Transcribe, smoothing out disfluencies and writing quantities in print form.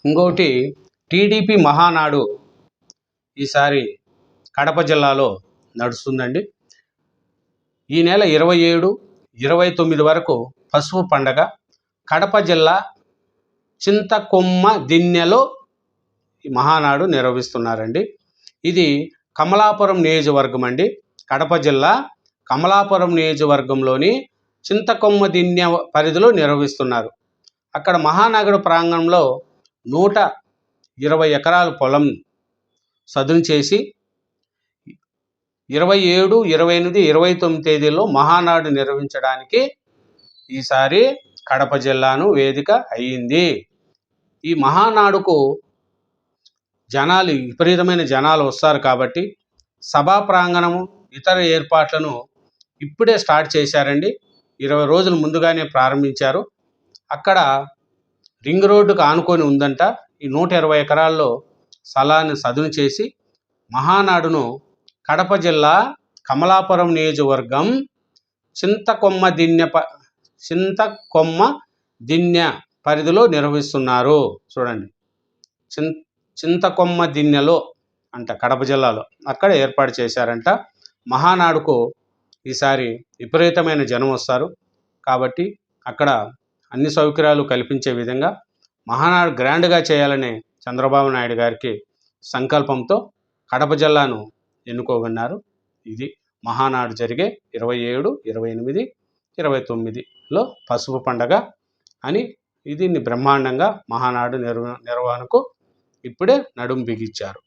ఇంకోటి టీడీపీ మహానాడు ఈసారి కడప జిల్లాలో నడుస్తుందండి. ఈ నెల 27, 29 వరకు పసుపు పండగ కడప జిల్లా చింతకొమ్మ దిన్నెలో ఈ మహానాడు నిర్వహిస్తున్నారండి. ఇది కమలాపురం నియోజకవర్గం అండి. కడప జిల్లా కమలాపురం నియోజకవర్గంలోని చింతకొమ్మ దిన్నె పరిధిలో నిర్వహిస్తున్నారు. అక్కడ మహానగర ప్రాంగణంలో 120 ఎకరాల పొలం సదును చేసి 27, 28, 29 తేదీల్లో మహానాడు నిర్వహించడానికి ఈసారి కడప జిల్లాను వేదిక అయ్యింది. ఈ మహానాడుకు విపరీతమైన జనాలు వస్తారు కాబట్టి సభా ప్రాంగణము ఇతర ఏర్పాట్లను ఇప్పుడే స్టార్ట్ చేశారండి. 20 రోజుల ముందుగానే ప్రారంభించారు. అక్కడ రింగ్ రోడ్డుకు ఆనుకొని ఉందంట. ఈ 120 ఎకరాల్లో స్థలాన్ని సదును చేసి మహానాడును కడప జిల్లా కమలాపురం నియోజకవర్గం చింతకొమ్మ దిన్నె పరిధిలో నిర్వహిస్తున్నారు. చూడండి, చింతకొమ్మ దిన్నెలో అంట కడప జిల్లాలో అక్కడ ఏర్పాటు చేశారంట. మహానాడుకు ఈసారి విపరీతమైన జనం వస్తారు కాబట్టి అక్కడ అన్ని సౌకర్యాలు కల్పించే విధంగా మహానాడు గ్రాండ్గా చేయాలనే చంద్రబాబు నాయుడు గారికి సంకల్పంతో కడప జిల్లాను ఎన్నుకోగన్నారు. ఇది మహానాడు జరిగే 27, 28, 29లో పసుపు పండగ అని దీన్ని బ్రహ్మాండంగా మహానాడు నిర్వహణకు ఇప్పుడే నడుం బిగించారు.